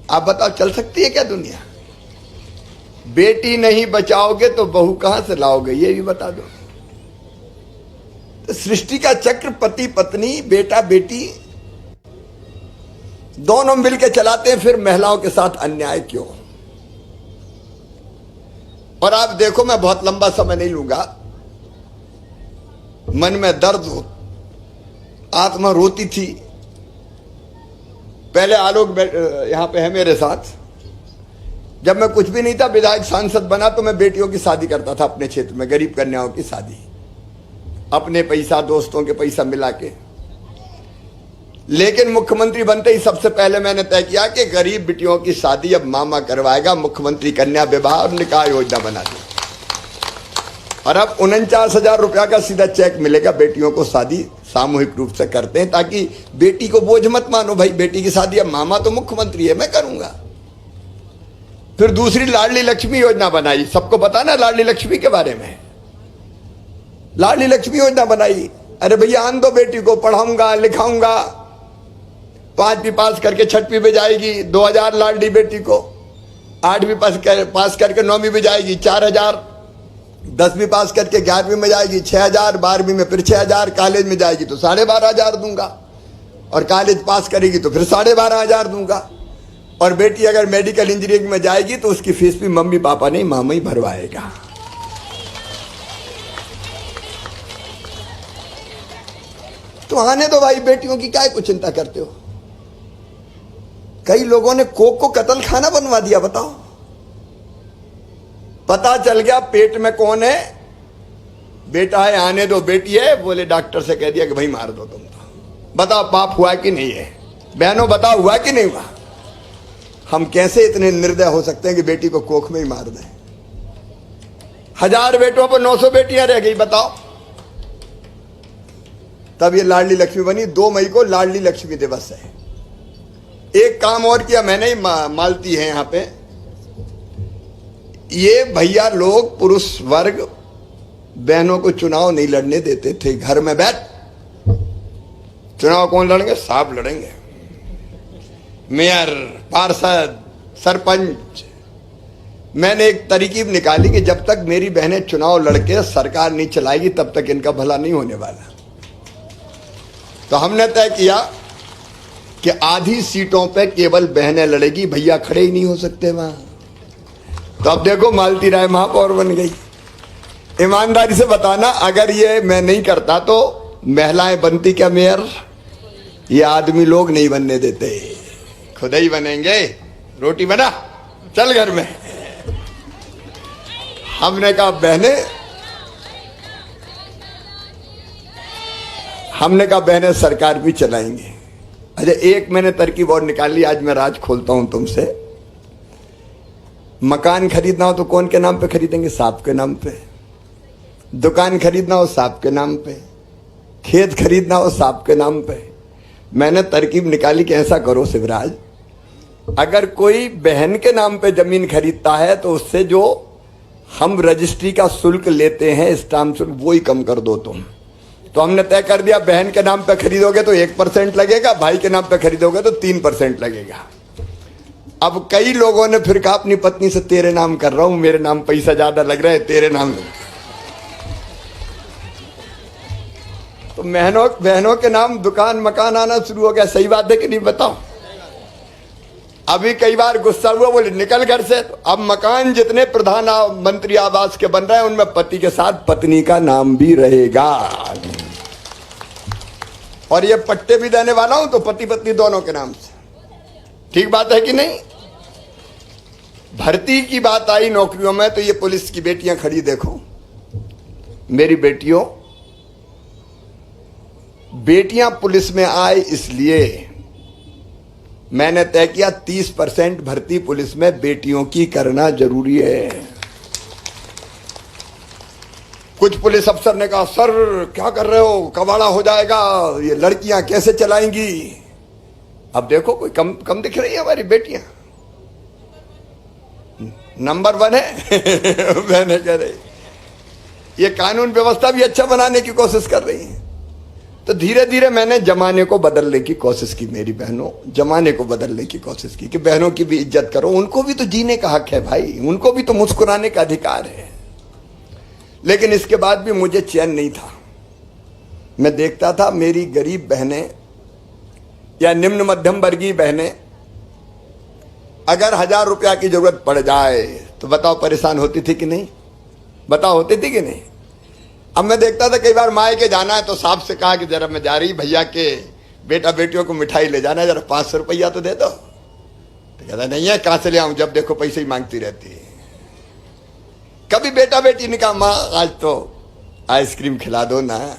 आप बताओ, चल सकती है क्या दुनिया? बेटी नहीं बचाओगे तो बहू कहां से लाओगे, ये भी बता दो। तो सृष्टि का चक्र पति पत्नी, बेटा बेटी दोनों मिलकर चलाते हैं, फिर महिलाओं के साथ अन्याय क्यों? और आप देखो, मैं बहुत लंबा समय नहीं लूंगा, मन में दर्द हो, आत्मा रोती थी। पहले आलोक यहां पे है मेरे साथ। जब मैं कुछ भी नहीं था, विधायक सांसद बना, तो मैं बेटियों की शादी करता था अपने क्षेत्र में, गरीब कन्याओं की शादी, अपने पैसा दोस्तों के पैसा मिला के। लेकिन मुख्यमंत्री बनते ही सबसे पहले मैंने तय किया कि गरीब बेटियों की शादी अब मामा करवाएगा। मुख्यमंत्री कन्या विवाह और निकाह योजना बना दी, और अब 49,000 रुपया का सीधा चेक मिलेगा। बेटियों को शादी सामूहिक रूप से करते हैं, ताकि बेटी को बोझ मत मानो, भाई बेटी की शादी अब मामा तो मुख्यमंत्री है, मैं करूंगा। फिर दूसरी लाडली लक्ष्मी योजना बनाई, सबको पता ना लाडली लक्ष्मी के बारे में। लाडली लक्ष्मी योजना बनाई, अरे भैया आन दो बेटी को, पढ़ाऊंगा लिखाऊंगा, 5वीं पास करके 6वीं में जाएगी, 2000 लाडली बेटी को, 8वीं पास करके 9वीं में जाएगी 4000, 10वीं पास करके 11वीं में जाएगी 6000, 12वीं में फिर 6000, कॉलेज में जाएगी तो 12,500 दूंगा, और कॉलेज पास करेगी तो फिर 12,500 दूंगा। और बेटी अगर मेडिकल इंजीनियरिंग में जाएगी तो उसकी फीस भी मम्मी पापा नहीं, मामा ही भरवाएगा। तो आने दो भाई, बेटियों की क्या कुछ चिंता करते हो। कई लोगों ने कोक को कत्ल खाना बनवा दिया, बताओ। पता चल गया पेट में कौन है, बेटा है, आने दो, बेटी है, बोले डॉक्टर से कह दिया कि भाई मार दो तुम। तो बताओ पाप हुआ कि नहीं है? बहनों बताओ, हुआ कि नहीं हुआ? हम कैसे इतने निर्दय हो सकते हैं कि बेटी को कोख में ही मार दें? 1000 बेटों पर 900 बेटियां रह गई, बताओ। तब ये लाडली लक्ष्मी बनी। 2 मई को लाडली लक्ष्मी दिवस है। एक काम और किया मैंने ही, मालती है यहां पे, ये भैया लोग पुरुष वर्ग बहनों को चुनाव नहीं लड़ने देते थे। घर में बैठ, चुनाव कौन लड़ेंगे? साहब लड़ेंगे, मेयर, पार्षद, सरपंच। मैंने एक तरकीब निकाली कि जब तक मेरी बहनें चुनाव लड़के सरकार नहीं चलाएगी तब तक इनका भला नहीं होने वाला। तो हमने तय किया कि आधी सीटों पे केवल बहनें लड़ेगी, भैया खड़े ही नहीं हो सकते वहां। तो अब देखो मालती राय महापौर बन गई। ईमानदारी से बताना, अगर ये मैं नहीं करता तो महिलाएं बनती क्या मेयर? ये आदमी लोग नहीं बनने देते, खुद ही बनेंगे। रोटी बना, चल घर में। हमने कहा बहनें सरकार भी चलाएंगे। अच्छा, एक मैंने तरकीब और निकाली, आज मैं राज खोलता हूं तुमसे। मकान खरीदना हो तो कौन के नाम पे खरीदेंगे? साहब के नाम पे। दुकान खरीदना हो साहब के नाम पे। खेत खरीदना हो साहब के नाम पे। मैंने तरकीब निकाली कि ऐसा करो शिवराज, अगर कोई बहन के नाम पे जमीन खरीदता है तो उससे जो हम रजिस्ट्री का शुल्क लेते हैं, स्टाम्प शुल्क, वो ही कम कर दो तुम। तो हमने तय कर दिया, बहन के नाम पे खरीदोगे तो 1% लगेगा, भाई के नाम पे खरीदोगे तो 3% लगेगा। अब कई लोगों ने फिर कहा अपनी पत्नी से, तेरे नाम कर रहा हूं, मेरे नाम पैसा ज्यादा लग रहा है, तेरे नाम। तो बहनों के नाम दुकान मकान आना शुरू हो गया। सही बात है कि नहीं, बताओ? अभी कई बार गुस्सा हुआ, बोले निकल घर से। तो अब मकान जितने प्रधानमंत्री आवास के बन रहे हैं उनमें पति के साथ पत्नी का नाम भी रहेगा। और ये पट्टे भी देने वाला हूं तो पति पत्नी दोनों के नाम से। ठीक बात है कि नहीं? भर्ती की बात आई नौकरियों में, तो ये पुलिस की बेटियां खड़ी देखो। मेरी बेटियां पुलिस में आए, इसलिए मैंने तय किया 30% भर्ती पुलिस में बेटियों की करना जरूरी है। कुछ पुलिस अफसर ने कहा, सर क्या कर रहे हो, कबाड़ा हो जाएगा, ये लड़कियां कैसे चलाएंगी? अब देखो कोई कम दिख रही है हमारी बेटियां? नंबर 1 है। मैंने कह रही ये कानून व्यवस्था भी अच्छा बनाने की कोशिश कर रही है। तो धीरे धीरे मैंने जमाने को बदलने की कोशिश की। मेरी बहनों, जमाने को बदलने की कोशिश की कि बहनों की भी इज्जत करो, उनको भी तो जीने का हक है भाई, उनको भी तो मुस्कुराने का अधिकार है। लेकिन इसके बाद भी मुझे चैन नहीं था। मैं देखता था मेरी गरीब बहनें या निम्न मध्यम वर्गीय बहनें, अगर 1000 रुपया की जरूरत पड़ जाए तो बताओ परेशान होती थी कि नहीं? बताओ होती थी कि नहीं? अब मैं देखता था कई बार मायके जाना है तो साहब से कहा कि जरा मैं जा रही, भैया के बेटा बेटियों को मिठाई ले जाना है, जरा 500 रुपया तो दे दो। तो कहता नहीं है, कहां से ले आऊं, जब देखो पैसे ही मांगती रहती है। कभी बेटा बेटी ने कहा, मां आज तो आइसक्रीम खिला दो ना,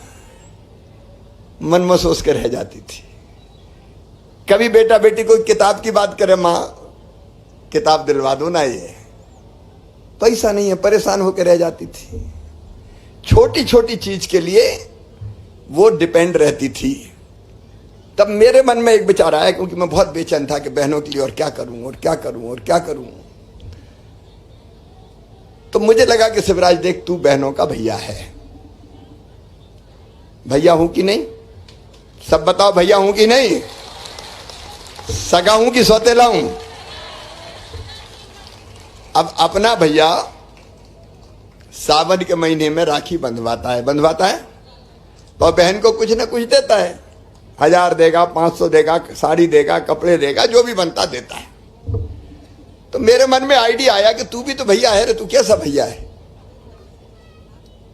मन में सोच कर रह जाती थी। कभी बेटा बेटी कोई किताब की बात करे, मां किताब दिलवा दो ना, ये पैसा नहीं है, परेशान होकर रह जाती थी। छोटी छोटी चीज के लिए वो डिपेंड रहती थी। तब मेरे मन में एक विचार आया, क्योंकि मैं बहुत बेचैन था कि बहनों के लिए और क्या करूं और क्या करूं और क्या करूं। तो मुझे लगा कि शिवराज देख, तू बहनों का भैया है। भैया हूं कि नहीं? सब बताओ, भैया हूं कि नहीं? सगा हूं कि सौतेला हूं? अब अपना भैया सावन के महीने में राखी बंधवाता है और बहन को कुछ ना कुछ देता है। 1000 देगा, 500 देगा, साड़ी देगा, कपड़े देगा, जो भी बनता देता है। तो मेरे मन में आइडिया आया कि तू भी तो भैया है रे, तू कैसा भैया है?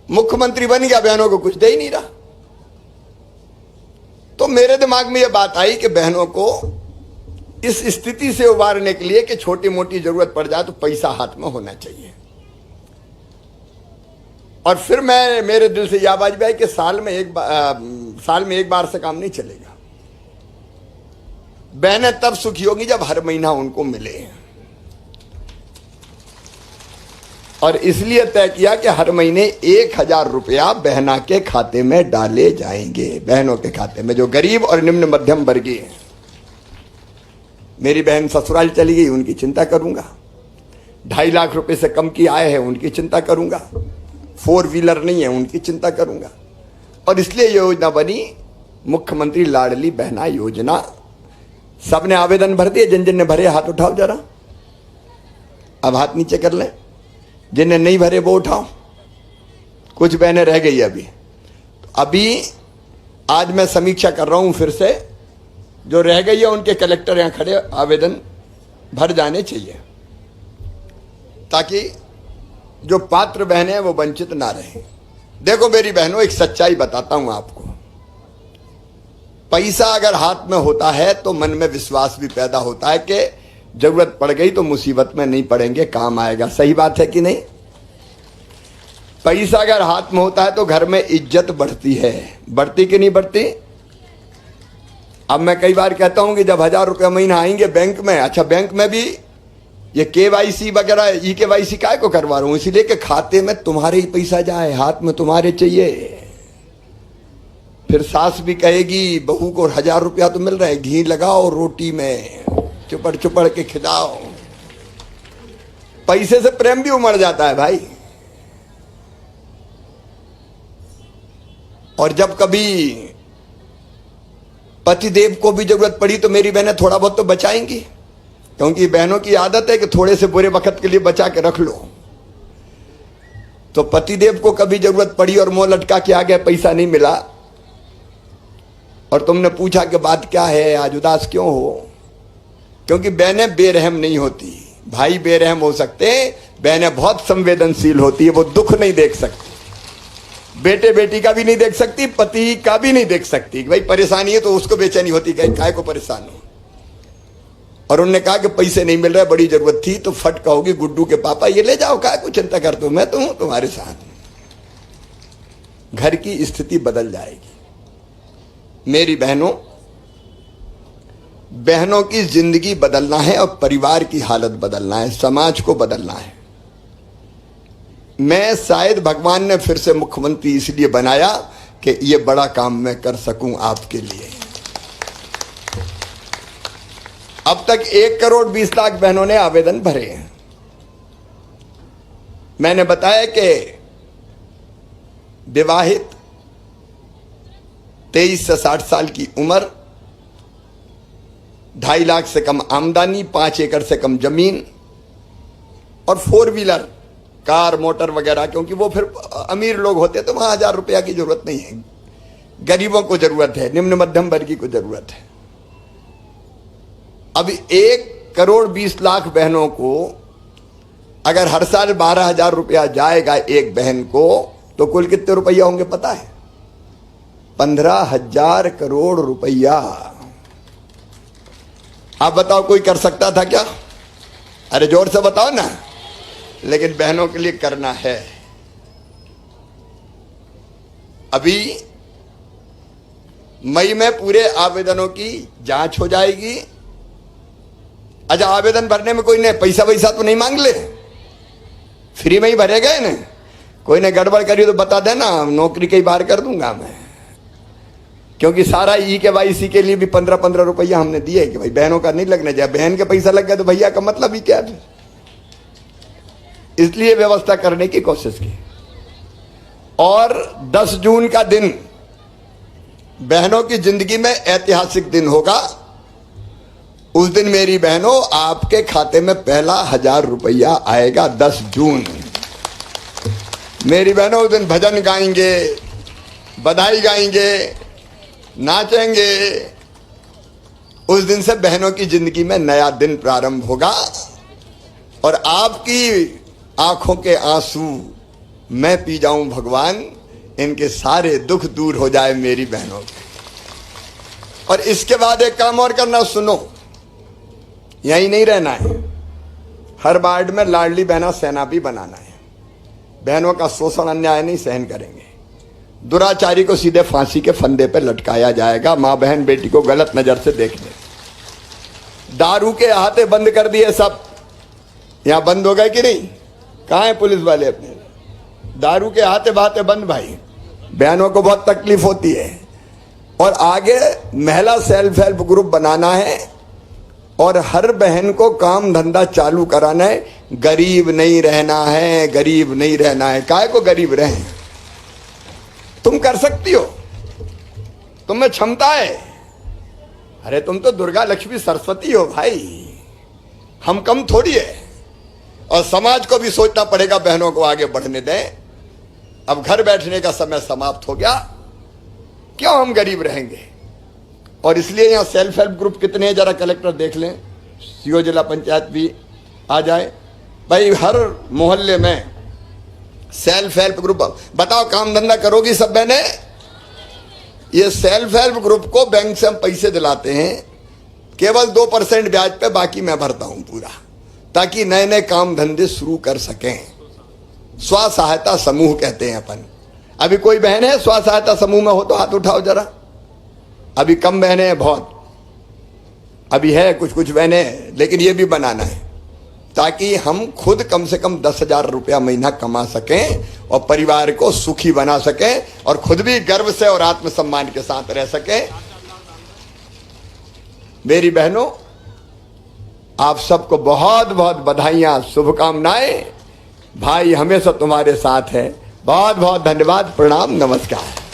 मुख्यमंत्री बन गया, बहनों को कुछ दे ही नहीं रहा। तो मेरे दिमाग में यह बात आई कि बहनों को इस स्थिति से उबारने के लिए कि छोटी मोटी जरूरत पड़ जाए तो पैसा हाथ में होना चाहिए। और फिर मेरे दिल से यह आवाज भी आई कि साल में एक बार से काम नहीं चलेगा। बहनें तब सुखी होंगी जब हर महीना उनको मिले, और इसलिए तय किया कि हर महीने 1000 रुपया बहना के खाते में डाले जाएंगे, बहनों के खाते में जो गरीब और निम्न मध्यम वर्गीय हैं। मेरी बहन ससुराल चली गई, उनकी चिंता करूंगा। 2.5 लाख रुपए से कम की आय है, उनकी चिंता करूंगा। 4 व्हीलर नहीं है, उनकी चिंता करूंगा। और इसलिए योजना बनी मुख्यमंत्री लाडली बहना योजना। सबने आवेदन भर दिए, जिन जिन ने भरे हाथ उठाओ जरा, अब हाथ नीचे कर लें। जिन्हें नहीं भरे वो उठाओ, कुछ बहनें रह गई अभी आज मैं समीक्षा कर रहा हूं फिर से, जो रह गई है उनके कलेक्टर यहां खड़े आवेदन भर जाने चाहिए, ताकि जो पात्र बहनें हैं वो वंचित ना रहें। देखो मेरी बहनों, एक सच्चाई बताता हूं आपको। पैसा अगर हाथ में होता है तो मन में विश्वास भी पैदा होता है कि जरूरत पड़ गई तो मुसीबत में नहीं पड़ेंगे, काम आएगा। सही बात है कि नहीं? पैसा अगर हाथ में होता है तो घर में इज्जत बढ़ती है। बढ़ती कि नहीं बढ़ती? अब मैं कई बार कहता हूं कि जब 1000 रुपया महीना आएंगे बैंक में, अच्छा बैंक में भी ये KYC वगैरह EKYC काय को करवा रहा हूं, इसीलिए कि खाते में तुम्हारे ही पैसा जाए, हाथ में तुम्हारे चाहिए। फिर सास भी कहेगी बहू को 1000 रुपया तो मिल रहा है, घी लगाओ रोटी में, चुपड़ चुपड़ के खिलाओ। पैसे से प्रेम भी उमड़ जाता है भाई। और जब कभी पतिदेव को भी जरूरत पड़ी तो मेरी बहनें थोड़ा बहुत तो बचाएंगी, क्योंकि बहनों की आदत है कि थोड़े से बुरे वक्त के लिए बचा के रख लो। तो पतिदेव को कभी जरूरत पड़ी और मुंह लटका के आ गया, पैसा नहीं मिला, और तुमने पूछा कि बात क्या है, आज उदास क्यों हो? क्योंकि बहनें बेरहम नहीं होती, भाई बेरहम हो सकते हैं, बहनें बहुत संवेदनशील होती है, वो दुख नहीं देख सकती, बेटे बेटी का भी नहीं देख सकती, पति का भी नहीं देख सकती। भाई परेशानी है तो उसको बेचैनी होती, काय को परेशान हो। और उन्होंने कहा कि पैसे नहीं मिल रहे, बड़ी जरूरत थी, तो फट कहोगी गुड्डू के पापा ये ले जाओ, काय को चिंता करते हो, मैं तो हूं तुम्हारे साथ। घर की स्थिति बदल जाएगी। मेरी बहनों, बहनों की जिंदगी बदलना है और परिवार की हालत बदलना है, समाज को बदलना है। मैं शायद भगवान ने फिर से मुख्यमंत्री इसलिए बनाया कि ये बड़ा काम मैं कर सकूं आपके लिए। अब तक 1,20,00,000 बहनों ने आवेदन भरे हैं। मैंने बताया कि विवाहित, 23 से 60 साल की उम्र, 2.5 लाख से कम आमदनी, 5 एकड़ से कम जमीन, और 4 व्हीलर कार मोटर वगैरह, क्योंकि वो फिर अमीर लोग होते हैं तो वहां 1000 रुपया की जरूरत नहीं है, गरीबों को जरूरत है, निम्न मध्यम वर्गीय को जरूरत है। अब 1,20,00,000 बहनों को अगर हर साल 12,000 रुपया जाएगा एक बहन को, तो कुल कितने रुपया होंगे पता है? 15,000 करोड़ रुपया। आप बताओ कोई कर सकता था क्या? अरे जोर से बताओ ना। लेकिन बहनों के लिए करना है। अभी मई में पूरे आवेदनों की जांच हो जाएगी। अच्छा, आवेदन भरने में कोई ने पैसा वैसा तो नहीं मांग ले, फ्री में ही भरे गए ना। कोई ने गड़बड़ करी तो बता देना, नौकरी कई बार कर दूंगा मैं। क्योंकि सारा EKYC के लिए भी 15-15 रुपया हमने दिए कि भाई बहनों का नहीं लगने जाए। बहन के पैसा लग गया तो भैया का मतलब ही क्या है? इसलिए व्यवस्था करने की कोशिश की। और 10 जून का दिन बहनों की जिंदगी में ऐतिहासिक दिन होगा। उस दिन मेरी बहनों आपके खाते में पहला 1000 रुपया आएगा। 10 जून मेरी बहनों उस दिन भजन गाएंगे, बधाई गाएंगे, नाचेंगे। उस दिन से बहनों की जिंदगी में नया दिन प्रारंभ होगा और आपकी आंखों के आंसू मैं पी जाऊं भगवान, इनके सारे दुख दूर हो जाए मेरी बहनों के। और इसके बाद एक काम और करना, सुनो, यही नहीं रहना है, हर वार्ड में लाडली बहना सेना भी बनाना है। बहनों का शोषण अन्याय नहीं सहन करेंगे। दुराचारी को सीधे फांसी के फंदे पर लटकाया जाएगा, मां बहन बेटी को गलत नजर से देखने। दारू के हाथे बंद कर दिए सब। यहां बंद हो गए कि नहीं? कहां है पुलिस वाले अपने? दारू के हाथे बाते बंद भाई। बहनों को बहुत तकलीफ होती है। और आगे महिला सेल्फ हेल्प ग्रुप बनाना है और हर बहन को काम धंधा चालू कराना है। गरीब नहीं रहना है, गरीब नहीं रहना है। काहे को गरीब रहें? तुम कर सकती हो, तुम में क्षमता है। अरे तुम तो दुर्गा लक्ष्मी सरस्वती हो भाई, हम कम थोड़ी है। और समाज को भी सोचना पड़ेगा, बहनों को आगे बढ़ने दें। अब घर बैठने का समय समाप्त हो गया, क्यों हम गरीब रहेंगे? और इसलिए यहां सेल्फ हेल्प ग्रुप कितने हैं जरा कलेक्टर देख लें, सीओ जिला पंचायत भी आ जाए भाई। हर मोहल्ले में सेल्फ हेल्प ग्रुप। बताओ काम धंधा करोगी सब बहनें? ये सेल्फ हेल्प ग्रुप को बैंक से हम पैसे दिलाते हैं, केवल 2% ब्याज पे, बाकी मैं भरता हूं पूरा, ताकि नए नए काम धंधे शुरू कर सकें। स्व सहायता समूह कहते हैं अपन। अभी कोई बहन है स्व सहायता समूह में हो तो हाथ उठाओ जरा। अभी कम बहनें हैं बहुत, अभी है कुछ कुछ बहनें, लेकिन ये भी बनाना है ताकि हम खुद कम से कम 10,000 रुपया महीना कमा सकें और परिवार को सुखी बना सकें और खुद भी गर्व से और आत्मसम्मान के साथ रह सकें। मेरी बहनों, आप सबको बहुत बहुत बधाइयां, शुभकामनाएं। भाई हमेशा तुम्हारे साथ है। बहुत बहुत धन्यवाद, प्रणाम, नमस्कार।